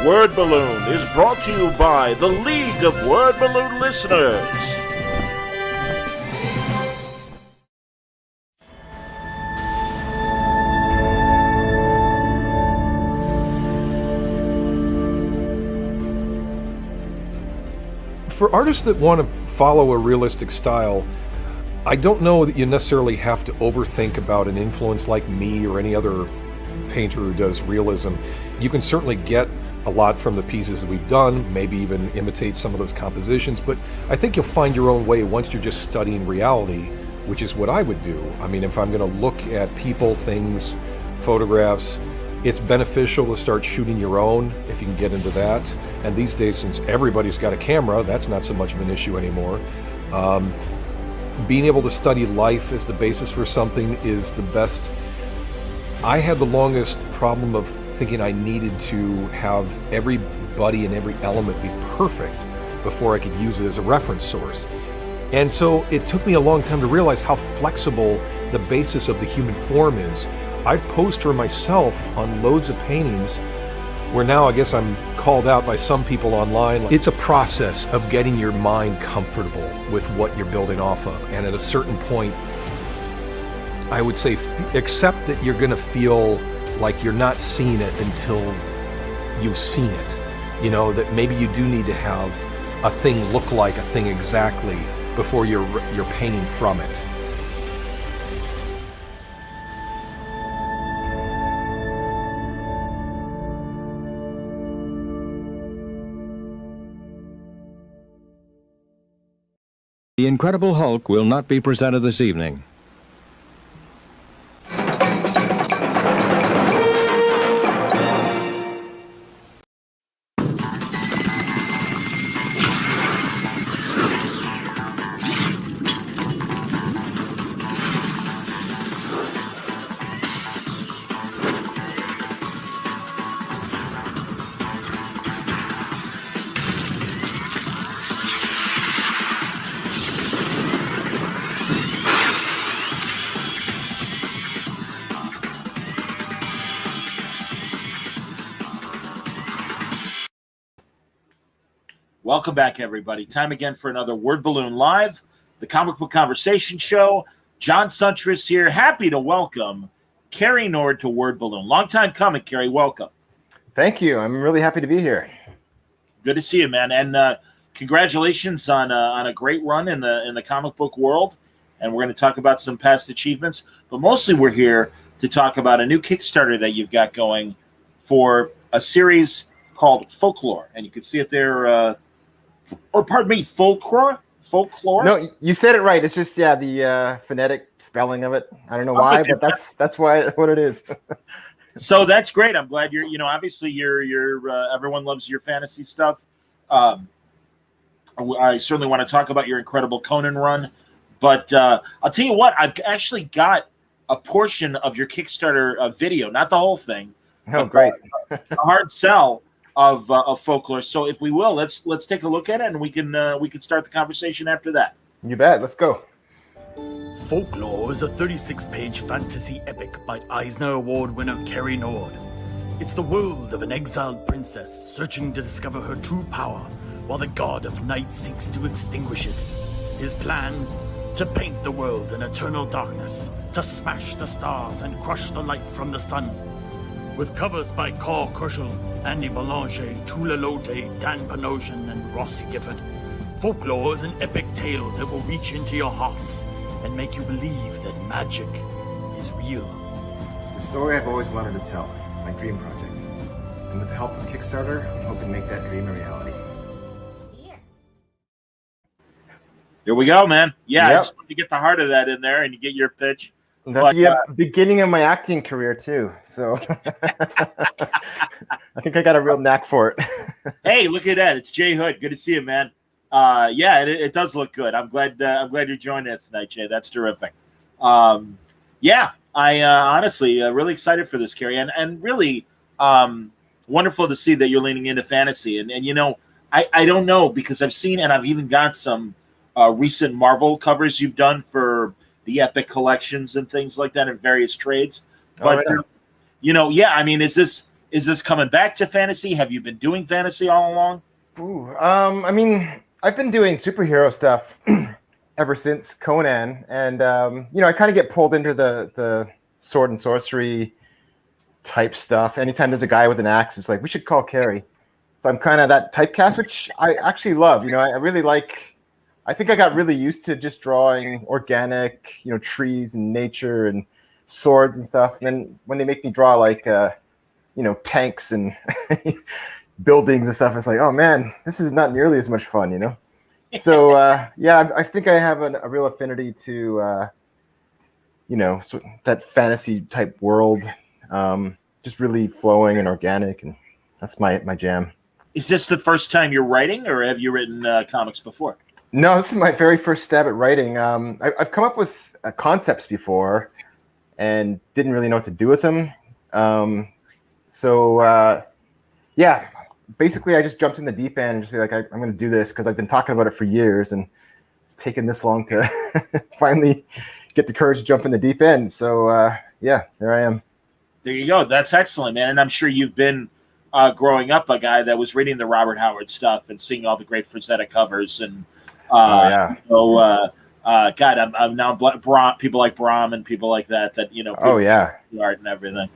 Word Balloon is brought to you by the League of Word Balloon Listeners. For artists that want to follow a realistic style, I don't know that you necessarily have to overthink about an influence like me or any other painter who does realism. You can certainly get a lot from the pieces that we've done, maybe even imitate some of those compositions, but I think you'll find your own way once you're just studying reality, which is what I would do. I mean, if I'm going to look at people, things, photographs, it's beneficial to start shooting your own if you can get into that. And these days, since everybody's got a camera, that's not so much of an issue anymore. Being able to study life as the basis for something is the best. I had the longest problem of thinking I needed to have everybody and every element be perfect before I could use it as a reference source. And so it took me a long time to realize how flexible the basis of the human form is. I've posed for myself on loads of paintings where now I guess I'm called out by some people online. It's a process of getting your mind comfortable with what you're building off of. And at a certain point, I would say accept that you're going to feel like you're not seeing it until you've seen it. You know, that maybe you do need to have a thing look like a thing exactly before you're painting from it. The Incredible Hulk will not be presented this evening. Welcome back, everybody. Time again for another Word Balloon Live, the comic book conversation show. John Suntress here. Happy to welcome Cary Nord to Word Balloon. Long time coming, Cary. Welcome. Thank you. I'm really happy to be here. Good to see you, man. And congratulations on a great run in the comic book world. And we're going to talk about some past achievements. But mostly we're here to talk about a new Kickstarter that you've got going for a series called Folklore. And you can see it there... or pardon me, Folklore? Folklore? No, you said it right. It's just the phonetic spelling of it. I don't know why, but that's what it is. So that's great. I'm glad you're. Obviously you're. Everyone loves your fantasy stuff. I certainly want to talk about your incredible Conan run, but I'll tell you what. I've actually got a portion of your Kickstarter video, not the whole thing. Oh, great! A hard sell of Folklore. So if we will, let's take a look at it, and we can start the conversation after that. You bet. Let's go. Folklore is a 36-page fantasy epic by Eisner Award winner Cary Nord. It's the world of an exiled princess searching to discover her true power, while the god of night seeks to extinguish it. His plan? To paint the world in eternal darkness, to smash the stars and crush the light from the sun. With covers by Carl Kerschel, Andy Belanger, Tula Lote, Dan Panosian, and Rossi Gifford, Folklore is an epic tale that will reach into your hearts and make you believe that magic is real. It's the story I've always wanted to tell, my dream project. And with the help of Kickstarter, I'm hoping to make that dream a reality. Here we go, man. Yeah, Yep. I just want to get the heart of that in there, and you get your pitch. That's the beginning of my acting career too. So I think I got a real knack for it. Hey, look at that! It's Jay Hood. Good to see you, man. It does look good. I'm glad you're joining us tonight, Jay. That's terrific. I honestly really excited for this, Cary, and really wonderful to see that you're leaning into fantasy. And I don't know, because I've seen, and I've even got some recent Marvel covers you've done for the Epic collections and things like that in various trades. But I mean, is this Is this coming back to fantasy? Have you been doing fantasy all along? Ooh, I mean, I've been doing superhero stuff ever since Conan, and I kind of get pulled into the sword and sorcery type stuff. Anytime there's a guy with an axe, it's like, we should call Cary. So I'm kind of that typecast, which I actually love. I really like. I think I got really used to just drawing organic, trees and nature and swords and stuff. And then when they make me draw like, tanks and buildings and stuff, it's like, oh man, this is not nearly as much fun, So I think I have a real affinity to, that fantasy type world, just really flowing and organic, and that's my jam. Is this the first time you're writing, or have you written comics before? No, this is my very first stab at writing. I've come up with concepts before and didn't really know what to do with them. Basically I just jumped in the deep end and just be like, I'm going to do this because I've been talking about it for years, and it's taken this long to finally get the courage to jump in the deep end. So there I am. There you go. That's excellent, man. And I'm sure you've been growing up a guy that was reading the Robert Howard stuff and seeing all the great Frazetta covers and God, I'm now people like Brahm and people like that the art and everything.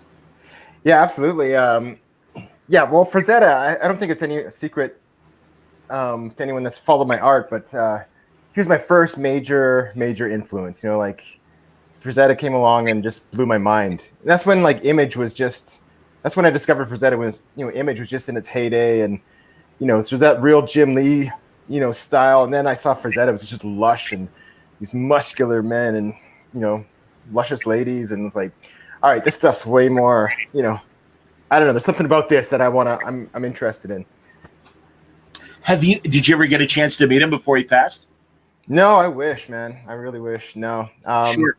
Yeah, absolutely. Well, Frazetta, I don't think it's any secret to anyone that's followed my art, but he was my first major influence. Frazetta came along and just blew my mind. And that's when Image was just. That's when I discovered Frazetta was, Image was just in its heyday, and this was that real Jim Lee, style. And then I saw Frazetta, it was just lush and these muscular men and luscious ladies, and it's like, all right, this stuff's way more, I don't know. There's something about this that I'm interested in. Did you ever get a chance to meet him before he passed? No, I wish, man. I really wish. No. Sure.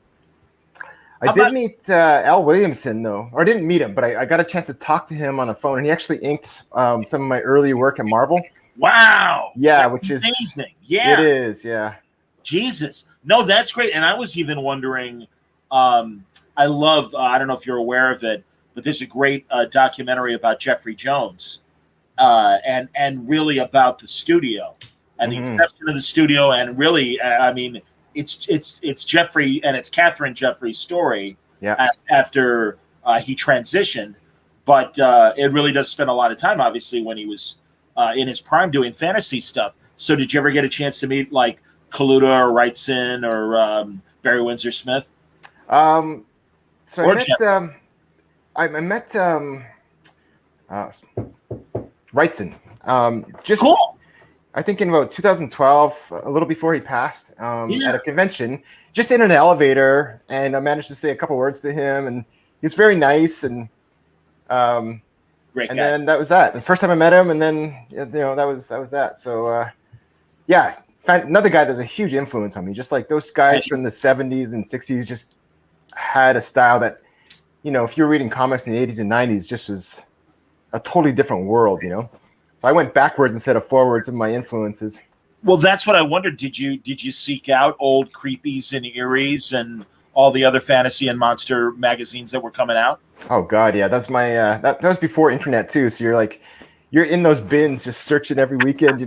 I did meet Al Williamson, though. Or I didn't meet him, but I got a chance to talk to him on the phone, and he actually inked some of my early work at Marvel. Wow. Yeah, which is amazing. Yeah. It is, yeah. Jesus. No, that's great. And I was even wondering, I love, I don't know if you're aware of it, but there's a great documentary about Jeffrey Jones and really about the studio and the inception of the studio. And really, it's Jeffrey and it's Catherine Jeffrey's story after he transitioned. But it really does spend a lot of time, obviously, when he was in his prime doing fantasy stuff. So did you ever get a chance to meet like Kaluta or Wrightson or Barry Windsor Smith? I met Wrightson. Just cool. I think in about 2012, a little before he passed, at a convention, just in an elevator, and I managed to say a couple words to him, and he was very nice, and great guy. Then that was that. The first time I met him, and then that was that. So another guy that was a huge influence on me. Just like those guys from the 70s and 60s, just had a style that, if you were reading comics in the 80s and 90s, just was a totally different world, So I went backwards instead of forwards in my influences. Well, that's what I wondered. Did you seek out old Creepies and Eries and all the other fantasy and monster magazines that were coming out? Oh God, yeah. That's my that was before internet too. So you're in those bins just searching every weekend,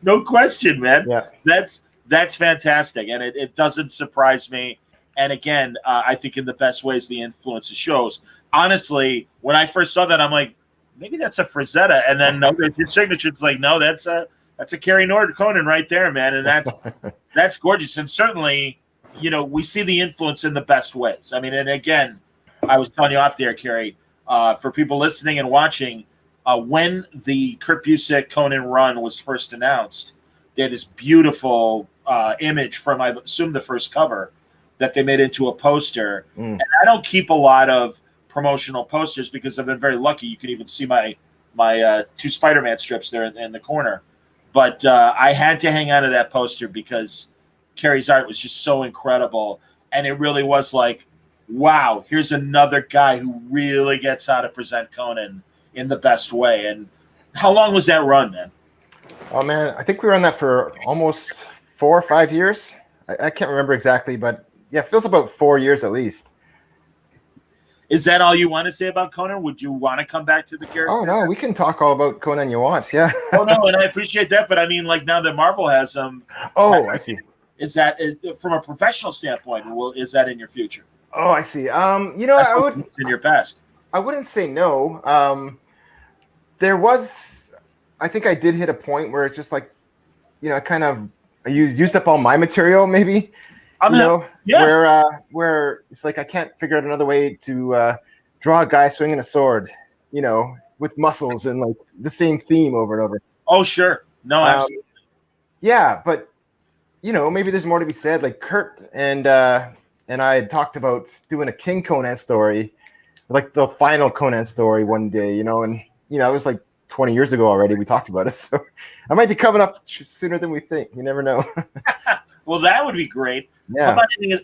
No question, man. Yeah. That's fantastic, and it doesn't surprise me. And again, I think in the best ways the influence shows. Honestly, when I first saw that, I'm like, maybe that's a Frazetta, and then no, your signature's like, no, that's a Cary Nord Conan right there, man, and that's gorgeous. And certainly, we see the influence in the best ways. I mean, and again, I was telling you off there, Cary, for people listening and watching, when the Kurt Busiek Conan run was first announced, they had this beautiful image from, I assume, the first cover that they made into a poster. And I don't keep a lot of promotional posters because I've been very lucky. You can even see my two Spider-Man strips there in the corner. But I had to hang on to that poster because Cary's art was just so incredible. And it really was like, wow, here's another guy who really gets how to present Conan in the best way. And how long was that run, man? Oh, man, I think we were on that for almost 4 or 5 years. I can't remember exactly, but yeah, it feels about 4 years at least. Is that all you want to say about Conan? Would you want to come back to the character? Oh no, we can talk all about Conan you want. Yeah. Oh no, and I appreciate that, but I mean, like now that Marvel has them. Oh, I see. Is that from a professional standpoint? Is that in your future? Oh, I see. I would in your past. I wouldn't say no. There was, I think I did hit a point where it's just like, I used up all my material, maybe. Where it's like I can't figure out another way to draw a guy swinging a sword, with muscles and like the same theme over and over. Oh, sure. No, absolutely. Yeah, but maybe there's more to be said. Like Kurt and I had talked about doing a King Conan story, like the final Conan story one day, and it was like 20 years ago already. We talked about it, so I might be coming up sooner than we think. You never know. Well, that would be great. Yeah.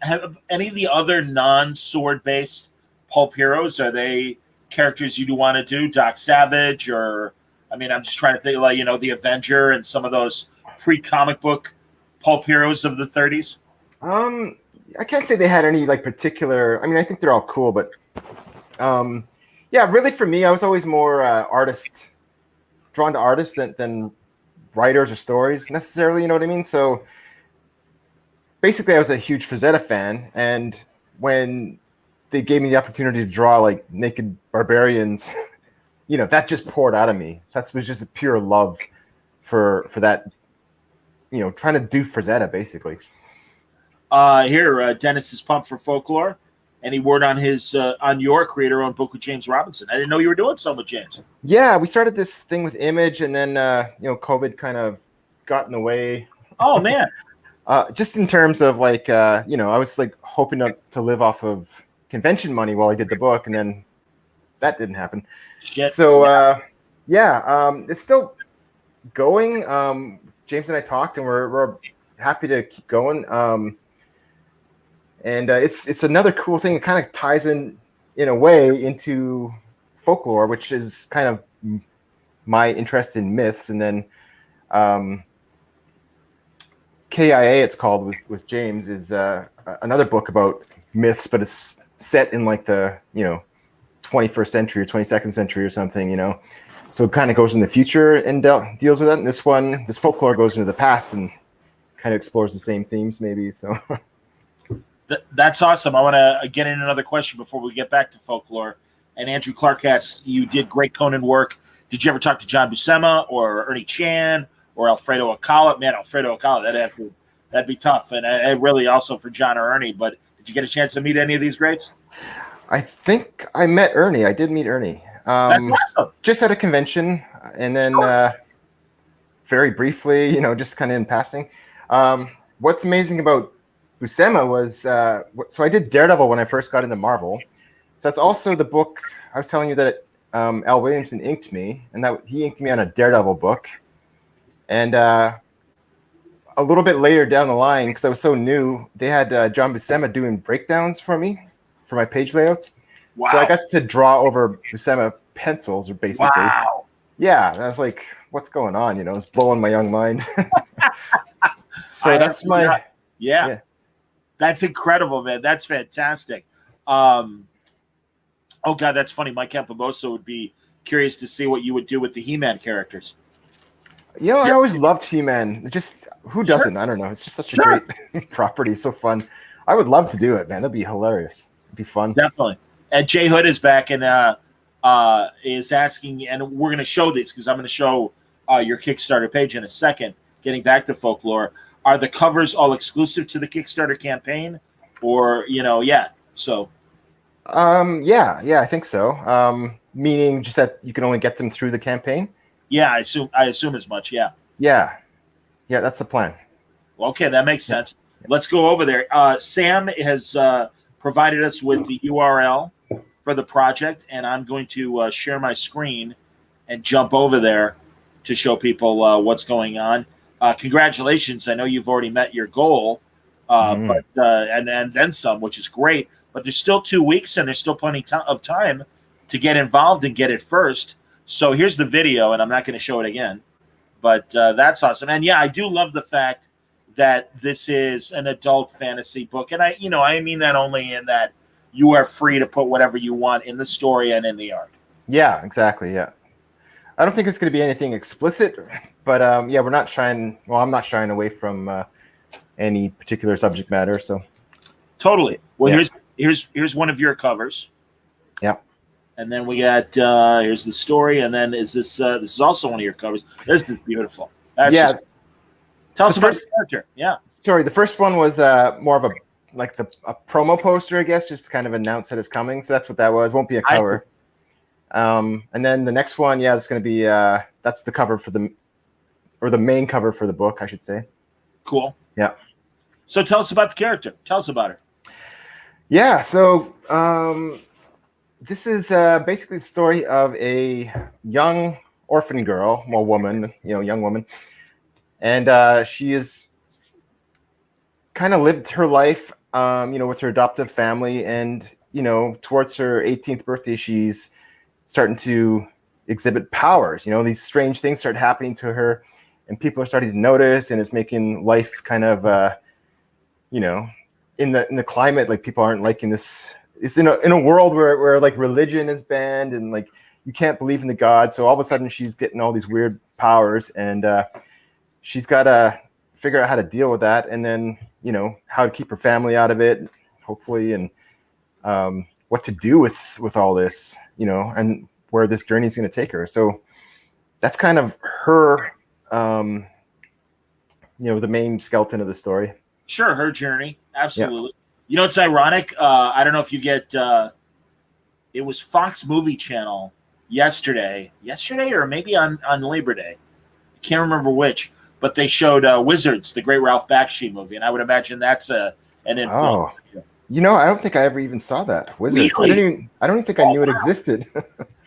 How about any of the other non-sword based pulp heroes? Are they characters you do want to do? Doc Savage, or I'm just trying to think like the Avenger and some of those pre-comic book pulp heroes of the 30s. I can't say they had any like particular. I think they're all cool, but really for me, I was always more drawn to artists than writers or stories necessarily. You know what I mean? So basically, I was a huge Frazetta fan, and when they gave me the opportunity to draw like naked barbarians, that just poured out of me. So that was just a pure love for that. Trying to do Frazetta basically. Here, Dennis is pumped for Folklore. Any word on on your creator-owned book with James Robinson? I didn't know you were doing some with James. Yeah, we started this thing with Image, and then COVID kind of got in the way. Oh man. Just in terms of like I was like hoping to live off of convention money while I did the book, and then that didn't happen. Shit. So it's still going. James and I talked, and we're happy to keep going. And it's another cool thing. It kind of ties in a way into folklore, which is kind of my interest in myths. And then KIA, it's called with James, is another book about myths, but it's set in like the 21st century or 22nd century or something. So it kind of goes in the future and deals with that. And this folklore goes into the past and kind of explores the same themes, maybe. So. That's awesome. I want to get in another question before we get back to Folklore. And Andrew Clark asks, you did great Conan work. Did you ever talk to John Buscema or Ernie Chan or Alfredo Alcala? Man, Alfredo Alcala, that'd be tough. And I really also for John or Ernie. But did you get a chance to meet any of these greats? I think I met Ernie. I did meet Ernie. That's awesome. Just at a convention, and then very briefly, just kind of in passing. What's amazing about Buscema was, so I did Daredevil when I first got into Marvel. So that's also the book I was telling you that Al Williamson inked me, and that he inked me on a Daredevil book. And a little bit later down the line, because I was so new, they had John Buscema doing breakdowns for me for my page layouts. Wow. So I got to draw over Buscema pencils, or basically. Wow. Yeah, and I was like, what's going on? It's blowing my young mind. So that's my... Yeah. That's incredible, man. That's fantastic. Oh, God, that's funny. Mike Campomoso would be curious to see what you would do with the He-Man characters. I always loved He-Man. Just, who doesn't? Sure. I don't know. It's just such a great property. So fun. I would love to do it, man. That'd be hilarious. It'd be fun. Definitely. And Jay Hood is back and is asking, and we're going to show this because I'm going to show your Kickstarter page in a second, getting back to Folklore. Are the covers all exclusive to the Kickstarter campaign, or So, I think so. Meaning just that you can only get them through the campaign. Yeah, I assume as much. Yeah. Yeah, that's the plan. Okay, that makes sense. Let's go over there. Sam has provided us with the URL for the project, and I'm going to share my screen and jump over there to show people what's going on. Congratulations! I know you've already met your goal, but and then some, which is great. But there's still 2 weeks, and there's still plenty of time to get involved and get it first. So here's the video, and I'm not going to show it again, but that's awesome. And yeah, I do love the fact that this is an adult fantasy book, and I mean that only in that you are free to put whatever you want in the story and in the art. Yeah, exactly. Yeah. I don't think it's going to be anything explicit, but yeah, we're not shying. Well, I'm not shying away from any particular subject matter. So Totally. Well, Yeah. here's one of your covers, yeah, and then we got here's the story, and then is this is also one of your covers. This is beautiful. That's yeah. tell us The about first- the character. Yeah. Sorry, the first one was more of a promo poster, I guess, just to kind of announce that it's coming. So that's what that was. Won't be a I cover. And then the next one, yeah, it's going to be that's the cover for the main cover for the book, I should say. Cool. Yeah. So tell us about the character. Tell us about her. Yeah. So this is basically the story of a young orphan girl, well, woman, young woman, and she is kind of lived her life, with her adoptive family, and towards her 18th birthday, she's starting to exhibit powers. These strange things start happening to her, and people are starting to notice, and it's making life kind of, in the climate, like people aren't liking this. It's in a world where like religion is banned, and like you can't believe in the God. So all of a sudden she's getting all these weird powers, and she's got to figure out how to deal with that, and then how to keep her family out of it, hopefully, and what to do with all this, and where this journey is going to take her. So that's kind of her, the main skeleton of the story. Sure, her journey. Absolutely. Yeah. It's ironic. I don't know if you get. It was Fox Movie Channel yesterday, or maybe on Labor Day. I can't remember which, but they showed Wizards, the great Ralph Bakshi movie, and I would imagine that's an influence. Oh. I don't think I ever even saw that. Wizards. Really? I don't even think I knew it existed.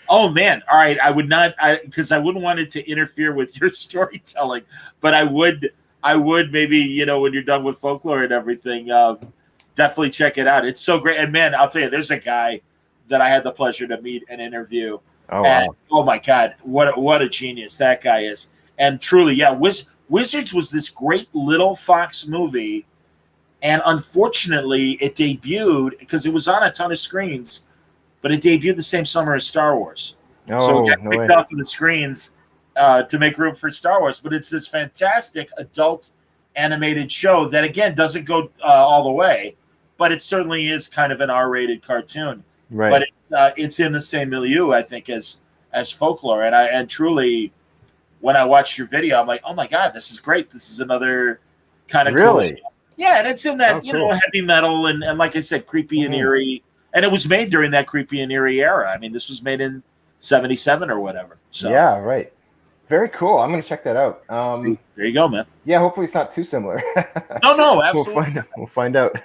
Oh man! All right, I would not, because I wouldn't want it to interfere with your storytelling, but I would maybe when you're done with Folklore and everything, definitely check it out. It's so great, and man, I'll tell you, there's a guy that I had the pleasure to meet and interview. Oh, and, wow. Oh my God, what a genius that guy is! And truly, yeah, Wizards was this great little Fox movie. And unfortunately, it debuted because it was on a ton of screens, but it debuted the same summer as Star Wars. So it got picked off of the screens to make room for Star Wars. But it's this fantastic adult animated show that, again, doesn't go all the way, but it certainly is kind of an R-rated cartoon. Right. But it's in the same milieu, I think, as Folklore. And truly, when I watched your video, I'm like, oh my God, this is great. This is another kind of really cool. Yeah, and it's in that, cool. Heavy metal and like I said, creepy and eerie. And it was made during that creepy and eerie era. I mean, this was made in 77 or whatever. So yeah, right. Very cool. I'm going to check that out. There you go, man. Yeah, hopefully it's not too similar. No, absolutely. We'll find out.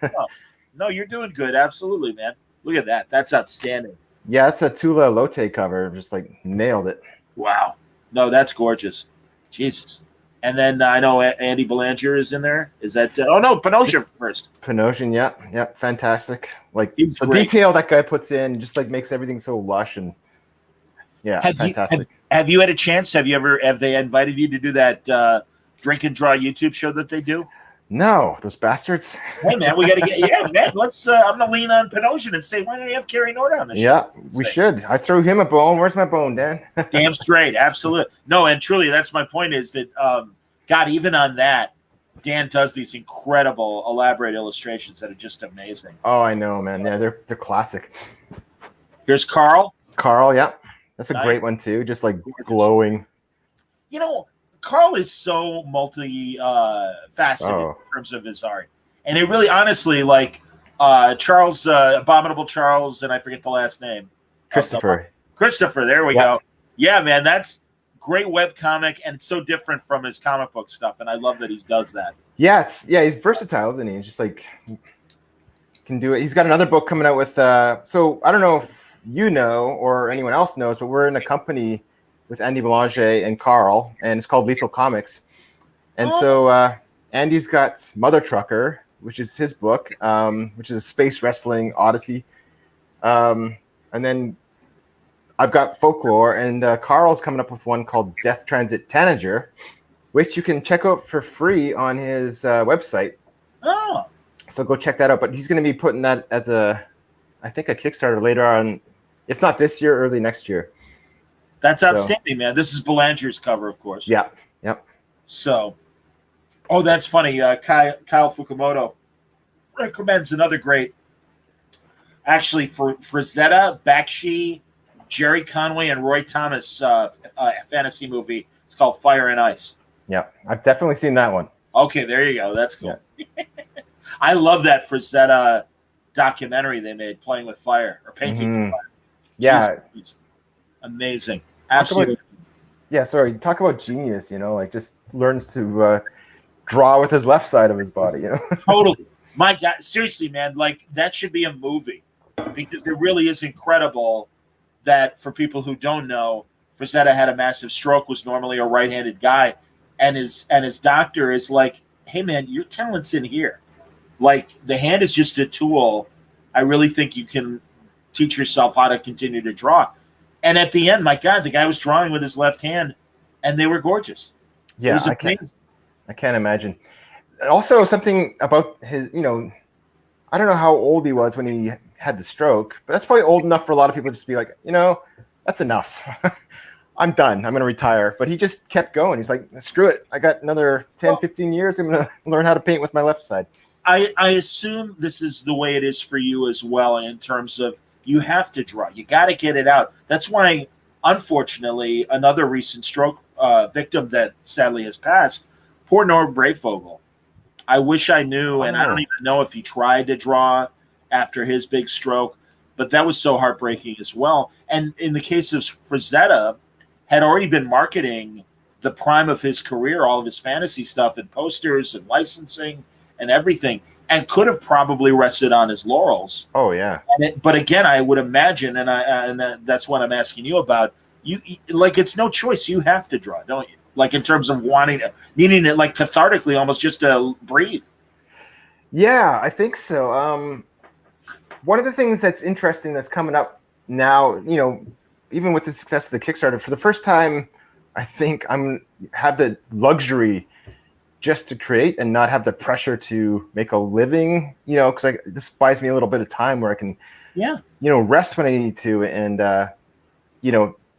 No, you're doing good. Absolutely, man. Look at that. That's outstanding. Yeah, it's a Tula Lotte cover. Just like nailed it. Wow. No, that's gorgeous. Jesus. And then I know Andy Belanger is in there. Is that? Oh no, Panosian first. Panosian, yeah, fantastic. Like He's the great. detail that guy puts in, just like makes everything so lush and fantastic. Have you had a chance? Have they invited you to do that drink and draw YouTube show that they do? No, those bastards. Hey man, we got to get man. Let's. I'm gonna lean on Panosian and say, why don't you have Cary Nord on the show? Yeah, we should. I threw him a bone. Where's my bone, Dan? Damn straight, absolutely. No, and truly, that's my point. Is that God, even on that, Dan does these incredible, elaborate illustrations that are just amazing. Oh, I know, man. Yeah, they're classic. Here's Carl. Carl, yeah, that's a Nice. great one too. Just like glowing. Carl is so faceted in terms of his art, and it really, honestly, like Charles, Abominable Charles, and I forget the last name. Christopher. There we go. Yeah, man, that's great webcomic, and it's so different from his comic book stuff, and I love that he does that. Yeah, he's versatile, isn't he? He's just like can do it. He's got another book coming out with. So I don't know if you know or anyone else knows, but we're in a company with Andy Belanger and Carl, and it's called Lethal Comics. And so Andy's got Mother Trucker, which is his book, which is a space wrestling odyssey. And then I've got Folklore, and Carl's coming up with one called Death Transit Tanager, which you can check out for free on his website. Oh. So go check that out. But he's going to be putting that as a I think a Kickstarter later on, if not this year, early next year. That's outstanding, man. This is Belanger's cover, of course. Yeah. Yep. So, oh, that's funny. Kyle Fukumoto recommends another great, actually, for Frazetta, Bakshi, Jerry Conway, and Roy Thomas fantasy movie. It's called Fire and Ice. Yeah, I've definitely seen that one. Okay, there you go. That's cool. Yeah. I love that Frazetta documentary they made, Playing with Fire or Painting with Fire. Yeah. It's amazing. Absolutely. Talk about genius, like just learns to draw with his left side of his body, Totally. My God, seriously, man, like that should be a movie because it really is incredible that for people who don't know, Frazetta had a massive stroke, was normally a right-handed guy, and his doctor is like, hey, man, your talent's in here. Like the hand is just a tool. I really think you can teach yourself how to continue to draw. And at the end, my God, the guy was drawing with his left hand, and they were gorgeous. Yeah, I can't imagine. Also, something about his, I don't know how old he was when he had the stroke, but that's probably old enough for a lot of people to just be like, that's enough. I'm done. I'm going to retire. But he just kept going. He's like, screw it. I got another 10, 15 years. I'm going to learn how to paint with my left side. I assume this is the way it is for you as well in terms of you have to draw. You got to get it out. That's why, unfortunately, another recent stroke victim that sadly has passed, poor Norm Brayfogle. I wish I knew, and I don't even know if he tried to draw after his big stroke, but that was so heartbreaking as well. And in the case of Frazetta, had already been marketing the prime of his career, all of his fantasy stuff and posters and licensing and everything, and could have probably rested on his laurels. Oh yeah. But again, I would imagine, and that's what I'm asking you about. You like it's no choice. You have to draw, don't you? Like in terms of needing it, like cathartically, almost just to breathe. Yeah, I think so. One of the things that's interesting that's coming up now, even with the success of the Kickstarter, for the first time, I think have the luxury just to create and not have the pressure to make a living, because this buys me a little bit of time where I can, rest when I need to. And,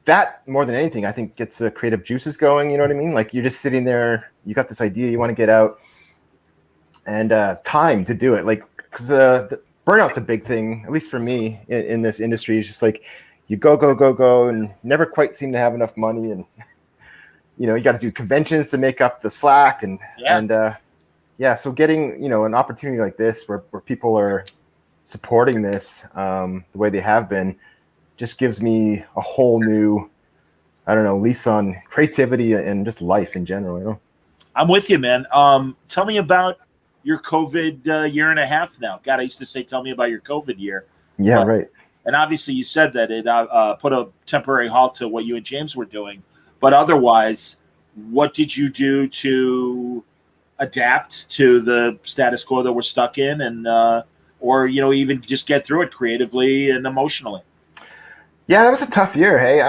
that more than anything, I think gets the creative juices going. You know what I mean? Like you're just sitting there, you got this idea you want to get out and time to do it. Like, because the burnout's a big thing, at least for me in this industry. It's just like you go, and never quite seem to have enough money. And, you got to do conventions to make up the slack. So getting, an opportunity like this where people are supporting this the way they have been just gives me a whole new, lease on creativity and just life in general. I'm with you, man. Tell me about your COVID year and a half now. God, I used to say, tell me about your COVID year. Yeah, right. And obviously you said that it put a temporary halt to what you and James were doing. But otherwise, what did you do to adapt to the status quo that we're stuck in and or even just get through it creatively and emotionally? Yeah, that was a tough year. Hey,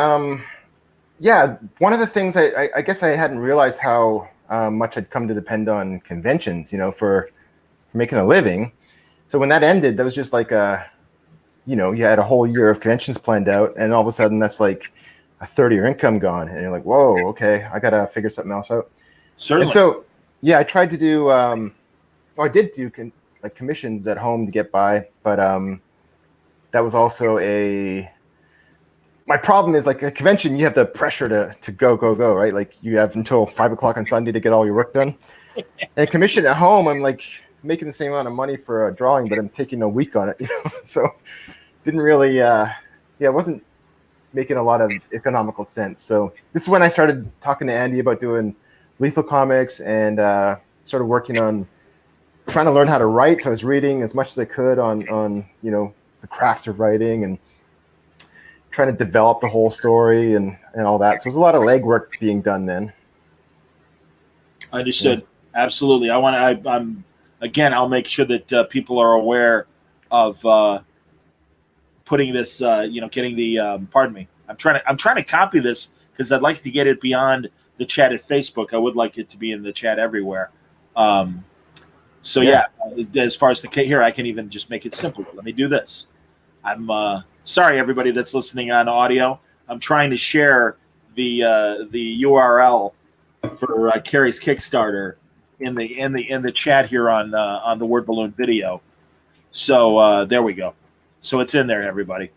one of the things I guess I hadn't realized how much I'd come to depend on conventions, for making a living. So when that ended, that was just like you had a whole year of conventions planned out, and all of a sudden that's like a third of your income gone, and you're like, whoa, okay, I gotta figure something else out. Certainly. And so I tried to do I did do commissions at home to get by, but that was also my problem is like a convention, you have the pressure to go, right? Like you have until 5 o'clock on Sunday to get all your work done. And a commission at home, I'm like making the same amount of money for a drawing, but I'm taking a week on it, So didn't really, it wasn't making a lot of economical sense. So this is when I started talking to Andy about doing Lethal Comics and started working on trying to learn how to write. So I was reading as much as I could on the crafts of writing and trying to develop the whole story and all that. So there's a lot of legwork being done then. Understood. Yeah. Absolutely. I'll make sure that people are aware of putting this, getting the, pardon me. I'm trying to copy this because I'd like to get it beyond the chat at Facebook. I would like it to be in the chat everywhere. As far as here, I can even just make it simple. Let me do this. I'm sorry, everybody that's listening on audio. I'm trying to share the URL for Cary's Kickstarter in the chat here on the Word Balloon video. So there we go. So it's in there, everybody.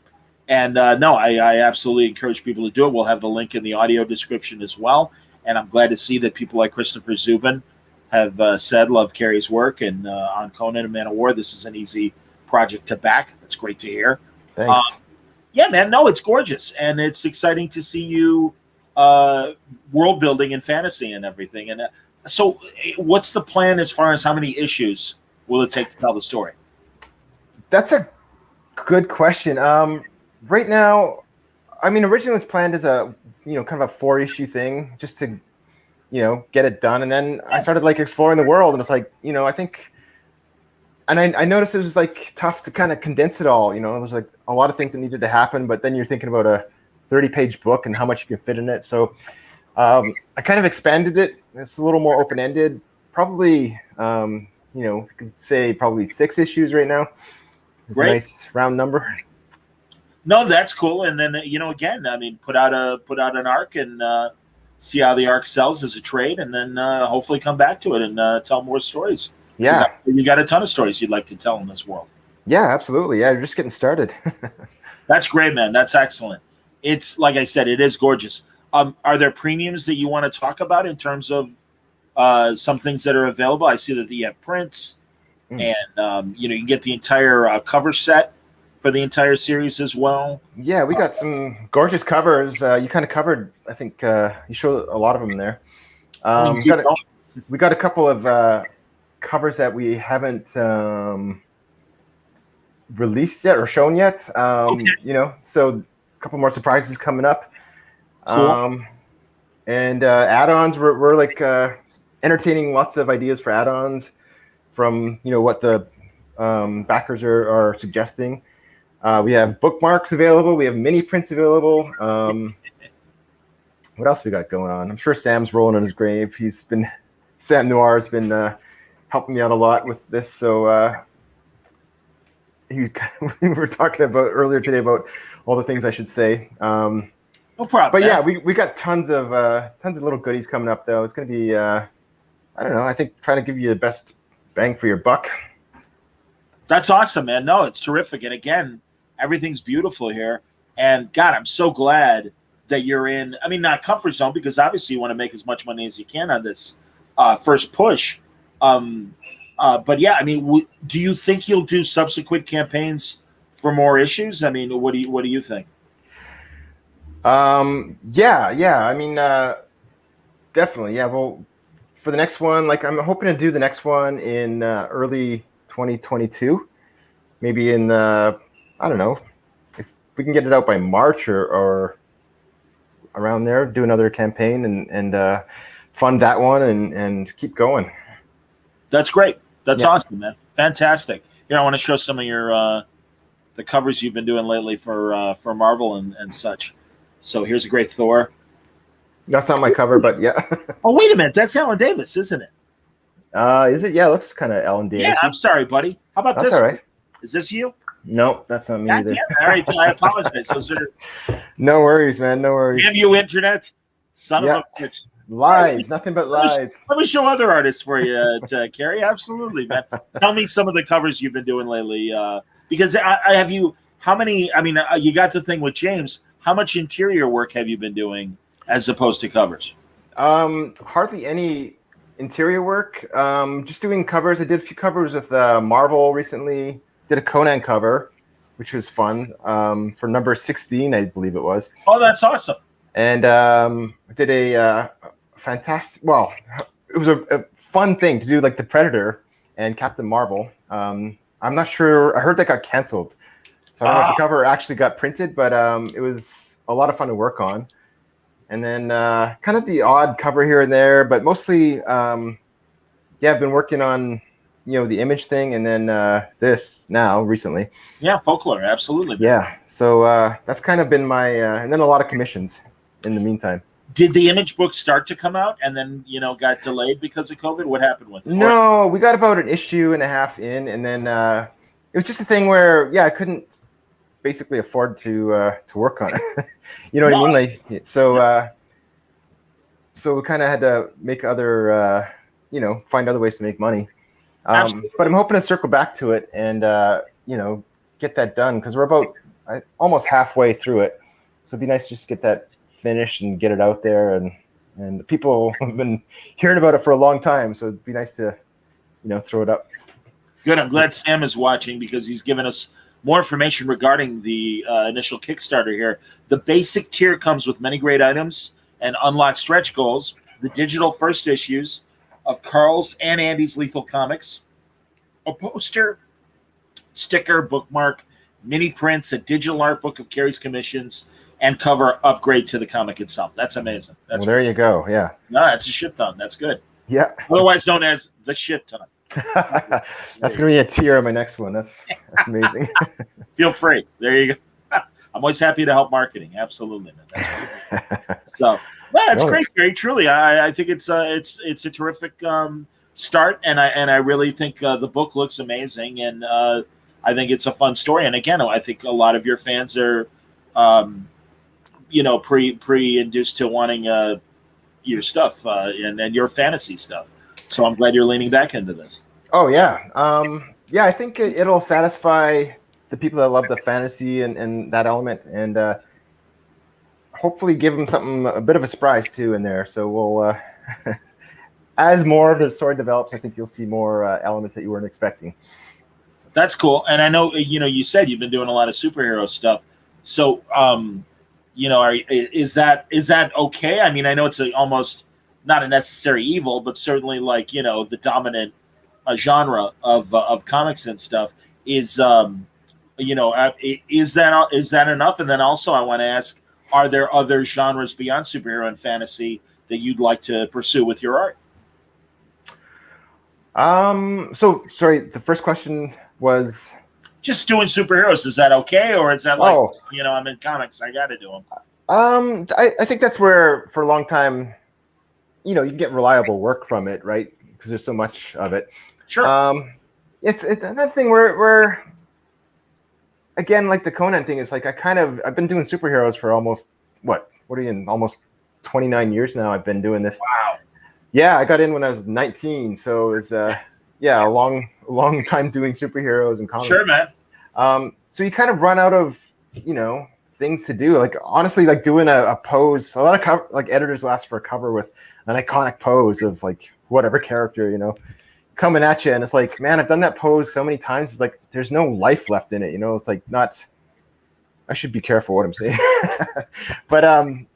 And no, I absolutely encourage people to do it. We'll have the link in the audio description as well. And I'm glad to see that people like Christopher Zubin have said love Cary's work, and on Conan and Man of War, this is an easy project to back. That's great to hear. Thanks. Yeah, man. No, it's gorgeous, and it's exciting to see you world building and fantasy and everything. And so, what's the plan as far as how many issues will it take to tell the story? That's a good question. Right now, I mean, originally it was planned as a kind of a 4-issue thing, just to get it done. And then I started like exploring the world, and it's like I think. And I noticed it was like tough to kind of condense it all. There's like a lot of things that needed to happen, but then you're thinking about a 30-page book and how much you can fit in it. So I kind of expanded it. It's a little more open-ended. Probably, you could say probably 6 issues right now. It's Great. a nice round number. No, that's cool. And then again, I mean, put out an arc and see how the arc sells as a trade, and then hopefully come back to it and tell more stories. Yeah, you got a ton of stories you'd like to tell in this world. Yeah, absolutely. Yeah, you're just getting started. That's great, man. That's excellent. It's like I said, it is gorgeous. Are there premiums that you want to talk about in terms of some things that are available? I see that you have prints, and you can get the entire cover set for the entire series as well. Yeah, we got some gorgeous covers. You kind of covered, I think you showed a lot of them there. We got a couple of covers that we haven't released yet or shown yet. So a couple more surprises coming up. Cool. And add-ons, we're like entertaining lots of ideas for add-ons from what the backers are suggesting. We have bookmarks available. We have mini prints available. What else we got going on? I'm sure Sam's rolling in his grave. Sam Noir's been helping me out a lot with this. So we were talking about earlier today about all the things I should say. No problem. But yeah, we got tons of little goodies coming up though. It's going to be I don't know. I think trying to give you the best bang for your buck. That's awesome, man. No, it's terrific. And again, everything's beautiful here. And God, I'm so glad that you're in. I mean, not comfort zone, because obviously you want to make as much money as you can on this first push. But yeah, I mean, do you think you'll do subsequent campaigns for more issues? I mean, what do you think? Yeah. I mean, definitely. Yeah. Well, for the next one, like I'm hoping to do the next one in early 2022, maybe in I don't know if we can get it out by March or around there. Do another campaign and fund that one and keep going. That's great. That's awesome, man. Fantastic. Here, I want to show some of your the covers you've been doing lately for Marvel and such. So here's a great Thor. That's not my cover, but yeah. Oh, wait a minute. That's Alan Davis, isn't it? Is it? Yeah, it looks kind of Alan Davis. Yeah, I'm sorry, buddy. How about That's this? all right. Is this you? Nope, that's not me God either. damn it. All right, I apologize. Those are No worries, man. No worries. damn you, internet. Son of a bitch. Lies, nothing but lies. Let me show other artists for you, Cary. Absolutely, man. Tell me some of the covers you've been doing lately. Because I have you. How many? I mean, you got the thing with James. How much interior work have you been doing as opposed to covers? Hardly any interior work. Just doing covers. I did a few covers with Marvel recently. Did a Conan cover, which was fun. For number 16, I believe it was. Oh, that's awesome. And did a fantastic. Well, it was a fun thing to do, like the Predator and Captain Marvel. I'm not sure. I heard that got canceled, so I don't know if the cover actually got printed, but it was a lot of fun to work on. And then kind of the odd cover here and there, but mostly, I've been working on the image thing, and then this now recently. Yeah, Folklore, absolutely. Yeah, so that's kind of been my, and then a lot of commissions in the meantime. Did the image book start to come out and then got delayed because of COVID? What happened with it? No, we got about an issue and a half in, and then it was just a thing where I couldn't basically afford to work on it. You know what I mean? Like so we kind of had to make other find other ways to make money. But I'm hoping to circle back to it and get that done, because we're about almost halfway through it. So it'd be nice to just get that finished and get it out there, and people have been hearing about it for a long time. So it'd be nice to throw it up. Good. I'm glad Sam is watching, because he's given us more information regarding the initial Kickstarter here. The basic tier comes with many great items and unlocked stretch goals, the digital first issues of Carl's and Andy's Lethal Comics, a poster, sticker, bookmark, mini prints, a digital art book of Cary's commissions, and cover upgrade to the comic itself. That's amazing. That's there you go. Yeah. No, that's a shit ton. That's good. Yeah. Otherwise known as the shit ton. That's gonna be a tier on my next one. That's amazing. Feel free. There you go. I'm always happy to help marketing. Absolutely, man. That's so. Well, it's great, Cary. Truly, I think it's a terrific start, and I really think the book looks amazing, and I think it's a fun story. And again, I think a lot of your fans are, pre-induced to wanting your stuff and your fantasy stuff. So I'm glad you're leaning back into this. Oh yeah, I think it'll satisfy the people that love the fantasy and that element, and hopefully give them something, a bit of a surprise too in there. So we'll, as more of the story develops, I think you'll see more elements that you weren't expecting. That's cool. And I know, you said you've been doing a lot of superhero stuff. So, is that okay? I mean, I know it's almost not a necessary evil, but certainly the dominant genre of comics and stuff is that enough? And then also I want to ask, are there other genres beyond superhero and fantasy that you'd like to pursue with your art? So sorry, the first question was just doing superheroes. Is that okay, or is that I'm in comics, I got to do them? I think that's where for a long time, you can get reliable work from it, right? Because there's so much of it. Sure. It's another thing where again, like the Conan thing, is like I've been doing superheroes for almost almost 29 years now. I've been doing this. Wow. Yeah, I got in when I was 19, so it was a long time doing superheroes and comics. Sure, man. So you kind of run out of things to do. Like honestly, like doing a pose. A lot of editors will ask for a cover with an iconic pose of like whatever character coming at you, and it's like, man, I've done that pose so many times. It's like there's no life left in it. It's like not. I should be careful what I'm saying, but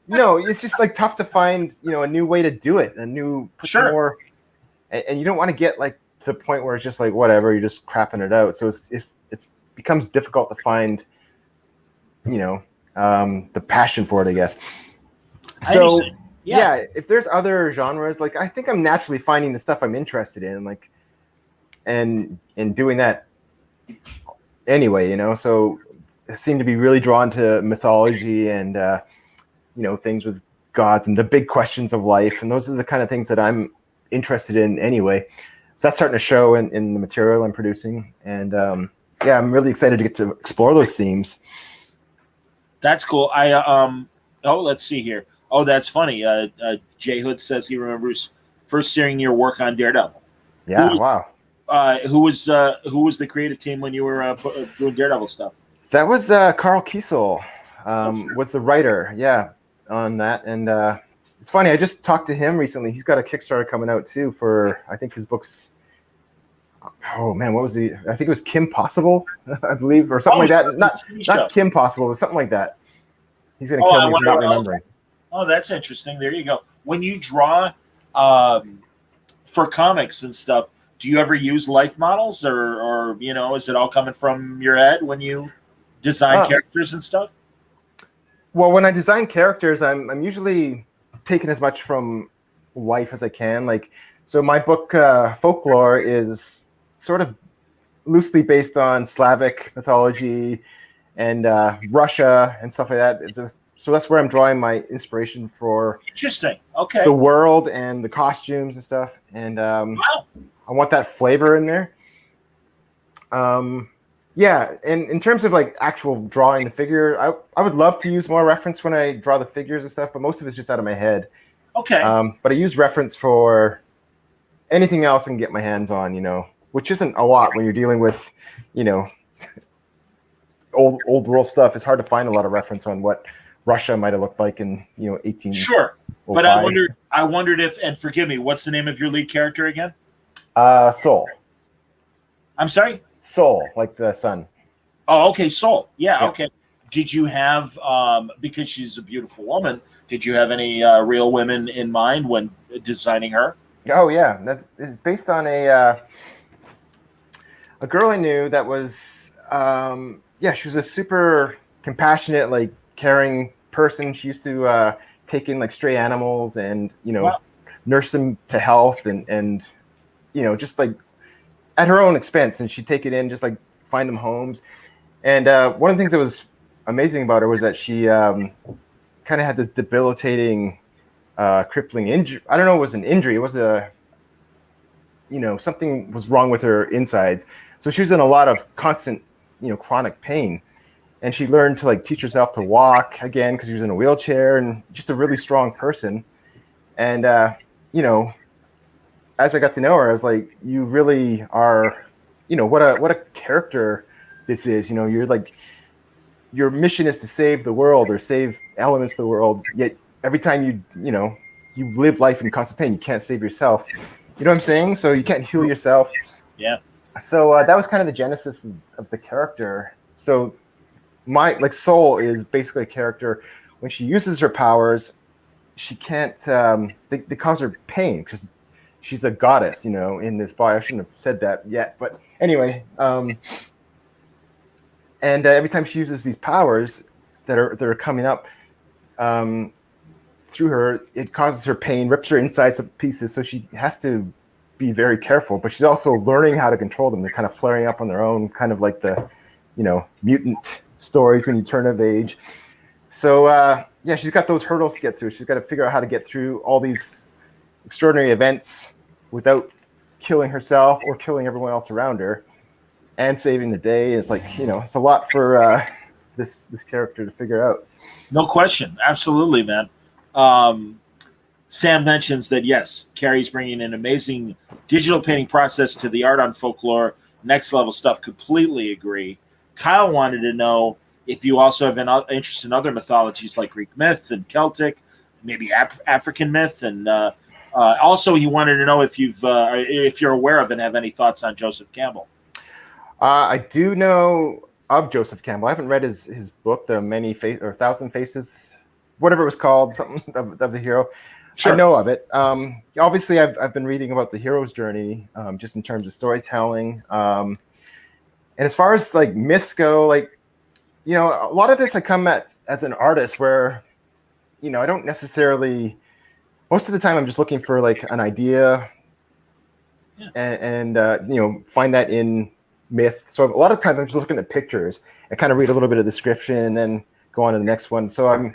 it's just like tough to find a new way to do it, some more, and you don't want to get like to the point where it's just like whatever, you're just crapping it out. So it becomes difficult to find the passion for it, I guess. So yeah, if there's other genres, like I think I'm naturally finding the stuff I'm interested in, like and doing that anyway, so I seem to be really drawn to mythology and things with gods and the big questions of life, and those are the kind of things that I'm interested in anyway. So that's starting to show in the material I'm producing, and I'm really excited to get to explore those themes. That's cool. Let's see here. Oh, that's funny. Jay Hood says he remembers first seeing your work on Daredevil. Yeah, wow. Who was the creative team when you were doing Daredevil stuff? That was Carl Kiesel, was the writer, on that. And it's funny, I just talked to him recently. He's got a Kickstarter coming out too for, I think his book's, oh man, what was I think it was Kim Possible, I believe, or something like that. Not Kim Possible, but something like that. He's going to kill me for not remembering. Oh, that's interesting. There you go. When you draw for comics and stuff, do you ever use life models, or is it all coming from your head when you design characters and stuff? Well, when I design characters, I'm usually taking as much from life as I can. Like, so my book Folklore is sort of loosely based on Slavic mythology and Russia and stuff like that. So that's where I'm drawing my inspiration for. Interesting. Okay. The world and the costumes and stuff, and wow. I want that flavor in there. Yeah, and in terms of like actual drawing the figure, I would love to use more reference when I draw the figures and stuff, but most of it's just out of my head. Okay. But I use reference for anything else I can get my hands on, which isn't a lot when you're dealing with, you know, old world stuff. It's hard to find a lot of reference on what Russia might have looked like in 18. Sure. But I wondered if, and forgive me, what's the name of your lead character again? Soul. I'm sorry? Soul, like the sun. Oh, okay, Soul. Yeah, Yeah. okay. Did you have, because she's a beautiful woman, did you have any real women in mind when designing her? Oh yeah, it's based on a girl I knew that was she was a super compassionate, like caring person. She used to take in like stray animals and Wow. nurse them to health and just like at her own expense, and she'd take it in, just like find them homes. And one of the things that was amazing about her was that she kind of had this debilitating crippling injury. I don't know, it was an injury. It was something was wrong with her insides. So she was in a lot of constant, chronic pain. And she learned to like teach herself to walk again because she was in a wheelchair, and just a really strong person. And, as I got to know her, I was like, you really are, what a character this is. You're like, your mission is to save the world or save elements of the world. Yet every time you live life in constant pain, you can't save yourself. You know what I'm saying? So you can't heal yourself. Yeah. So that was kind of the genesis of the character. So my Soul is basically a character. When she uses her powers, she can't. They cause her pain because she's a goddess, in this body. I shouldn't have said that yet, but anyway. And every time she uses these powers that are coming up through her, it causes her pain, rips her insides to pieces. So she has to be very careful, but she's also learning how to control them. They're kind of flaring up on their own, kind of like the, mutant stories when you turn of age. So she's got those hurdles to get through. She's got to figure out how to get through all these extraordinary events without killing herself or killing everyone else around her, and saving the day. Is like, it's a lot for this character to figure out. No question. Absolutely, man. Sam mentions that, yes, Cary's bringing an amazing digital painting process to the art on Folklore. Next level stuff. Completely agree. Kyle wanted to know if you also have an interest in other mythologies like Greek myth and Celtic, maybe African myth, and also he wanted to know if you're aware of and have any thoughts on Joseph Campbell. I do know of Joseph Campbell. I haven't read his book, The Thousand Faces, whatever it was called, something of the hero. Sure. I know of it. Obviously, I've been reading about the hero's journey, just in terms of storytelling. And as far as like myths go, like, a lot of this I come at as an artist where, I don't necessarily. Most of the time, I'm just looking for like an idea, and find that in myth. So a lot of times I'm just looking at pictures and kind of read a little bit of description and then go on to the next one. So I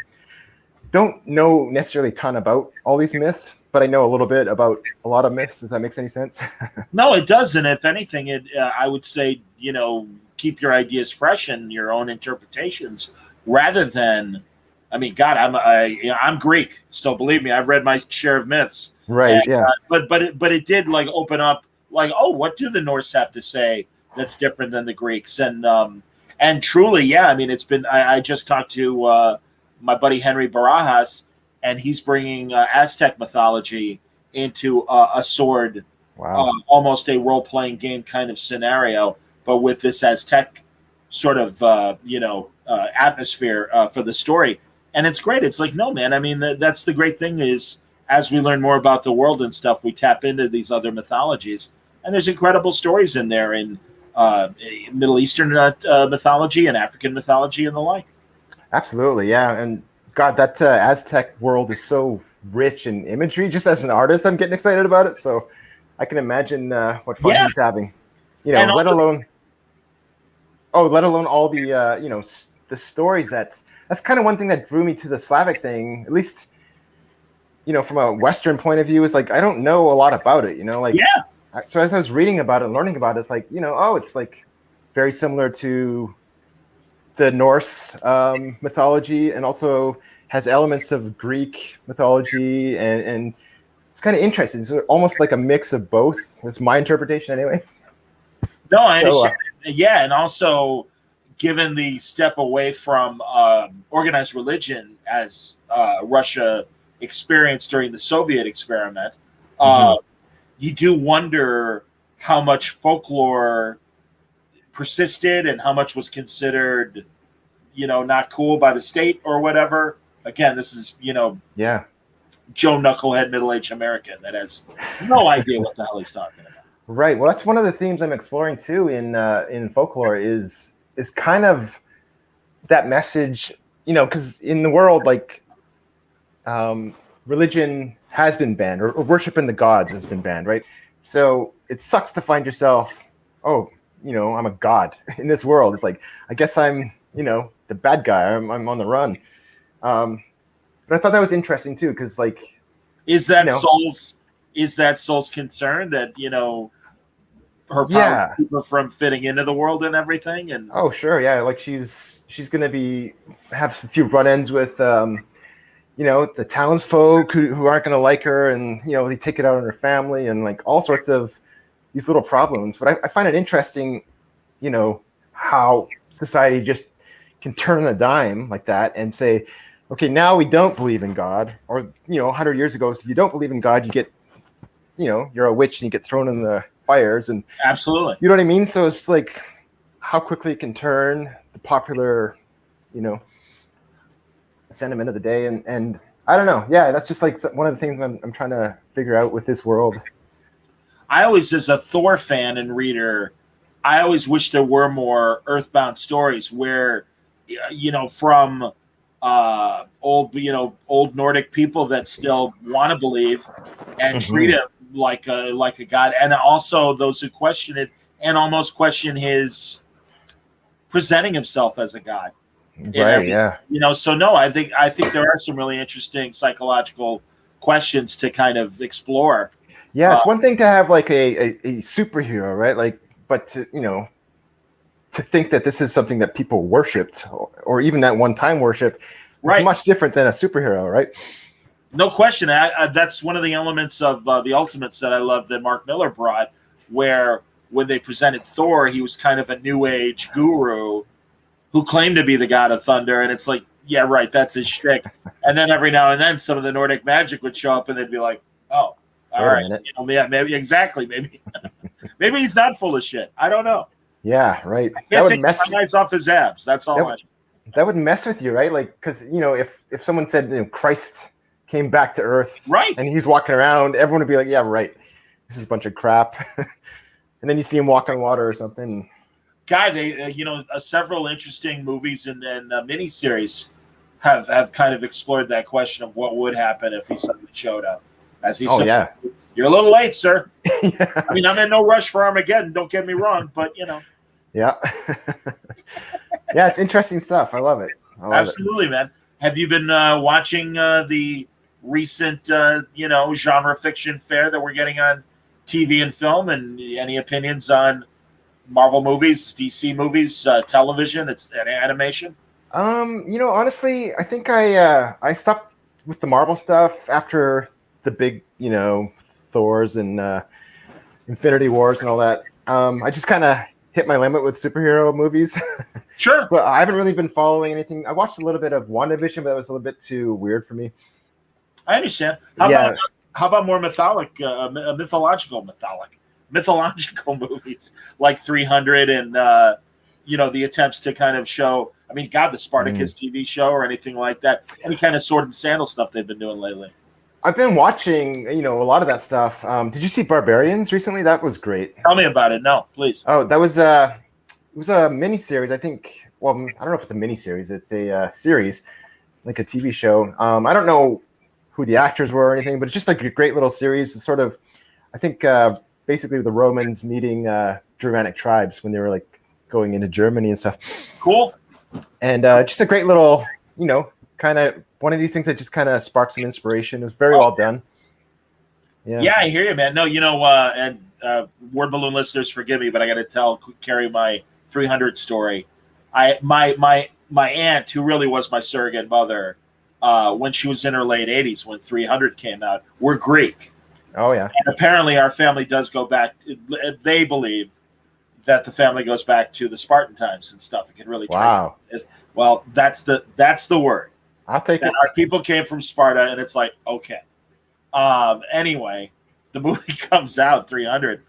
don't know necessarily a ton about all these myths, but I know a little bit about a lot of myths. Does that make any sense? No, it does. And if anything, I would say, keep your ideas fresh and your own interpretations rather than, I mean, God, I'm Greek. Still, believe me, I've read my share of myths. Right. And, yeah. But it did like open up like, oh, what do the Norse have to say that's different than the Greeks? And truly, yeah, I mean, it's been. I just talked to my buddy Henry Barajas, and he's bringing Aztec mythology into a sword, almost a role playing game kind of scenario, but with this Aztec sort of atmosphere for the story. And it's great. It's like, no, man. I mean, that's the great thing is as we learn more about the world and stuff, we tap into these other mythologies. And there's incredible stories in there in Middle Eastern mythology and African mythology and the like. Absolutely. Yeah. And God, that Aztec world is so rich in imagery. Just as an artist, I'm getting excited about it. So I can imagine what fun he's having, let alone all the, the stories that's kind of one thing that drew me to the Slavic thing, at least, from a Western point of view, is like, I don't know a lot about it, So as I was reading about it and learning about it, it's like, it's like very similar to the Norse mythology, and also has elements of Greek mythology, and it's kind of interesting. It's almost like a mix of both. That's my interpretation, anyway. No, I understand. Yeah, and also, given the step away from organized religion as Russia experienced during the Soviet experiment, you do wonder how much folklore persisted and how much was considered, not cool by the state or whatever. Again, this is, Joe Knucklehead middle-aged American that has no idea what the hell he's talking about. Right. Well, that's one of the themes I'm exploring too in folklore is kind of that message, because in the world, like, religion has been banned, or worshiping the gods has been banned, right? So it sucks to find yourself, I'm a god in this world. It's like, I guess I'm, the bad guy. I'm on the run. But I thought that was interesting too, because like, is that Soul's concern that her power keep her from fitting into the world and everything? And oh sure, yeah, like she's gonna have a few run-ins with the townsfolk who aren't gonna like her, and they take it out on her family and like all sorts of these little problems. But I find it interesting, how society just can turn on a dime like that and say, okay, now we don't believe in God, or 100 years ago, so if you don't believe in God, you get, you're a witch and you get thrown in the fires, and absolutely, you know what I mean. So it's like how quickly it can turn the popular, sentiment of the day, and I don't know. Yeah, that's just like one of the things I'm trying to figure out with this world. I always, as a Thor fan and reader, I always wish there were more Earthbound stories where, from old Nordic people that still want to believe and treat him like a god, and also those who question it and almost question his presenting himself as a god. Right. Yeah. So no, I think there are some really interesting psychological questions to kind of explore. Yeah, it's one thing to have like a superhero, right? Like, but to think that this is something that people worshipped, or even at one time worshipped, right? Much different than a superhero, right? No question. That's one of the elements of the Ultimates that I love that Mark Miller brought, where when they presented Thor, he was kind of a new age guru who claimed to be the god of thunder, and it's like, yeah, right, that's his shtick. And then every now and then, some of the Nordic magic would show up, and they'd be like, "Oh, all right, maybe exactly, maybe he's not full of shit. I don't know." Yeah, right. I can't take my eyes off his abs. That's all. That would mess with you, right? Like, because if someone said Christ came back to Earth, right, and he's walking around, everyone would be like, "Yeah, right. This is a bunch of crap." And then you see him walk on water or something. Guy, they several interesting movies and miniseries have kind of explored that question of what would happen if he suddenly showed up. As he said, yeah. You're a little late, sir. Yeah. I mean, I'm in no rush for Armageddon. Don't get me wrong, but Yeah. Yeah, it's interesting stuff. I love it. Absolutely, man. Have you been watching the recent, genre fiction fair that we're getting on TV and film? And any opinions on Marvel movies, DC movies, television? It's an animation. Honestly, I think I stopped with the Marvel stuff after the big, Thors and Infinity Wars and all that. I just kind of hit my limit with superhero movies. Sure. But I haven't really been following anything. I watched a little bit of WandaVision, but that was a little bit too weird for me. I understand. How about more mythological movies like 300 and the attempts to kind of show, the Spartacus TV show or anything like that, any kind of sword and sandal stuff they've been doing lately? I've been watching a lot of that stuff. Did you see Barbarians recently? That was great. Tell me about it. No, please. Oh, that was it was a mini series, I think. Well, I don't know if it's a mini series. It's a series, like a TV show. I don't know who the actors were or anything, but it's just like a great little series. It's sort of, I think, basically the Romans meeting Germanic tribes when they were like going into Germany and stuff. Cool. And just a great little, kind of one of these things that just kind of sparks some inspiration. It was very well done. Yeah, I hear you, man. No, and word balloon listeners, forgive me, but I got to tell Cary my 300 story. My aunt, who really was my surrogate mother, when she was in her late 80s, when 300 came out, we're Greek. Oh yeah. And apparently our family does go back. They believe that the family goes back to the Spartan times and stuff. It can really Wow. Well, that's the word. I'll take it. Our people came from Sparta, and it's like, okay. Anyway, the movie comes out, 300,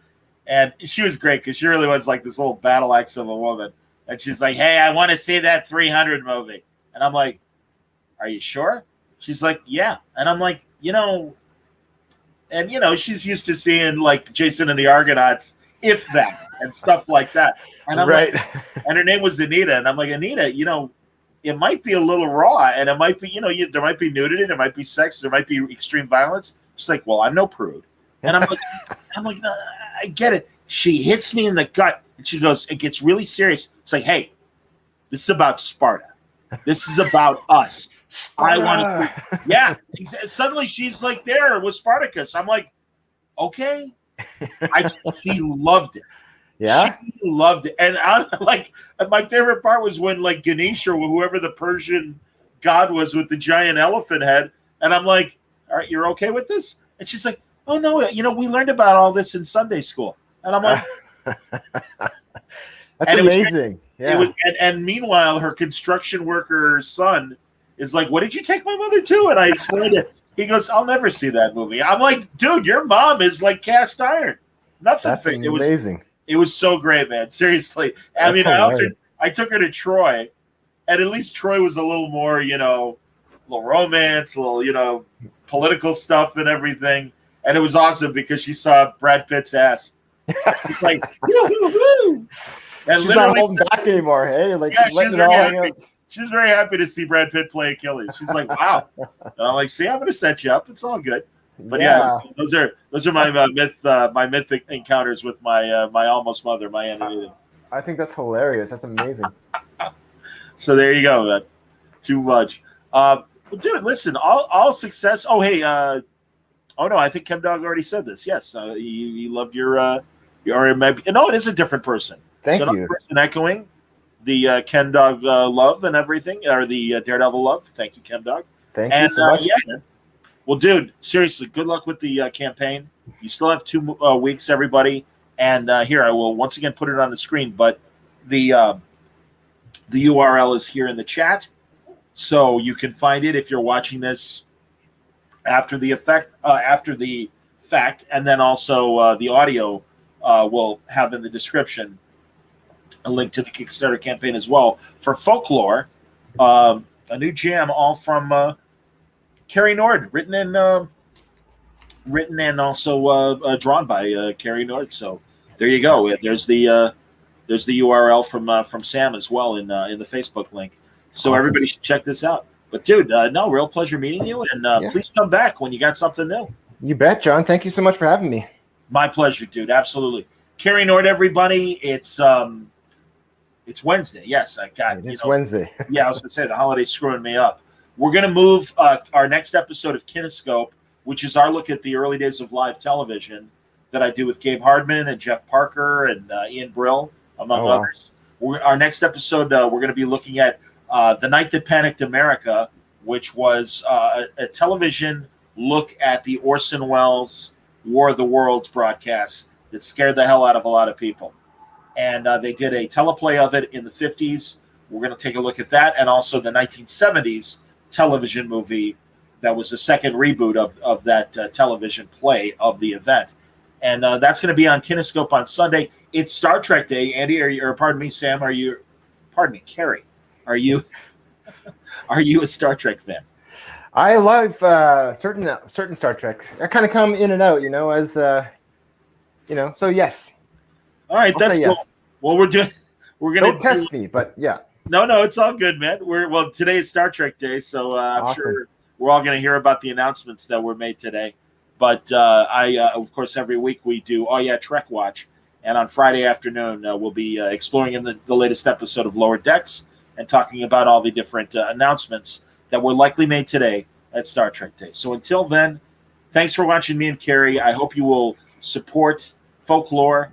and she was great because she really was like this little battle axe of a woman. And she's like, hey, I want to see that 300 movie. And I'm like, are you sure? She's like, yeah. And I'm like, she's used to seeing like Jason and the Argonauts, if that, and stuff like that. And I'm right. like, and her name was Anita. And I'm like, Anita, it might be a little raw, and it might be, there might be nudity, there might be sex, there might be extreme violence. She's like, well, I'm no prude. And I'm like, no, I get it. She hits me in the gut, and she goes, it gets really serious. It's like, hey, this is about Sparta. This is about us. I want to. Yeah. Suddenly she's like there with Spartacus. I'm like, okay. She loved it. Yeah. She loved it. And my favorite part was when like Ganesh or whoever the Persian god was with the giant elephant head. And I'm like, all right, you're okay with this? And she's like, oh no, we learned about all this in Sunday school. And I'm like, that's amazing. And meanwhile, her construction worker son is like, what did you take my mother to? And I explained it. He goes, I'll never see that movie. I'm like, dude, your mom is like cast iron. Nothing. That's amazing. It was so great, man. Seriously. I took her to Troy, and at least Troy was a little more, a little romance, a little, political stuff and everything. And it was awesome because she saw Brad Pitt's ass. It's like, woo-hoo-hoo. And she's not holding back anymore, hey? Like, yeah, she's very happy to see Brad Pitt play Achilles. She's like, wow. And I'm like, see, I'm going to set you up. It's all good. But yeah, those are my my mythic encounters with my my almost mother, my Aunt Anita. I think that's hilarious. That's amazing. So there you go, man. Too much. Dude, listen, all success. Oh, hey, oh no, I think Chemdog already said this. Yes, you loved your RMB. No, it is a different person. Thank you. Person echoing the Chemdog love and everything, or the Daredevil love. Thank you, Chemdog. Thank you so much. Yeah, man. Well, dude, seriously, good luck with the campaign. You still have 2 weeks, everybody. And here, I will once again put it on the screen, but the URL is here in the chat, so you can find it if you're watching this after the fact, and then also the audio will have in the description a link to the Kickstarter campaign as well for Folklore, a new jam, all from Cary Nord, written and also drawn by Cary Nord. So there you go. There's the URL from Sam as well in the Facebook link. So awesome. Everybody should check this out. But dude, no, real pleasure meeting you, and please come back when you got something new. You bet, John. Thank you so much for having me. My pleasure, dude. Absolutely. Cary Nord, everybody. It's Wednesday. Yes, I got it. It's Wednesday. Yeah, I was gonna say the holiday's screwing me up. We're going to move our next episode of Kinescope, which is our look at the early days of live television that I do with Gabe Hardman and Jeff Parker and Ian Brill, among others. Our next episode, we're going to be looking at The Night That Panicked America, which was a television look at the Orson Welles War of the Worlds broadcast that scared the hell out of a lot of people. And they did a teleplay of it in the 50s. We're going to take a look at that, and also the 1970s television movie that was the second reboot of that television play of the event. And that's going to be on Kinescope on Sunday. It's Star Trek Day. Andy, pardon me, Sam, Cary, are you a Star Trek fan? I love certain Star Trek. I kind of come in and out, as so yes. All right, that's cool. Yes. Well, we're going to don't test me, but yeah. No, it's all good, man. Today is Star Trek Day, so I'm sure we're all going to hear about the announcements that were made today. But of course, every week we do Trek Watch, and on Friday afternoon we'll be exploring in the latest episode of Lower Decks and talking about all the different announcements that were likely made today at Star Trek Day. So until then, thanks for watching me and Cary. I hope you will support Folklore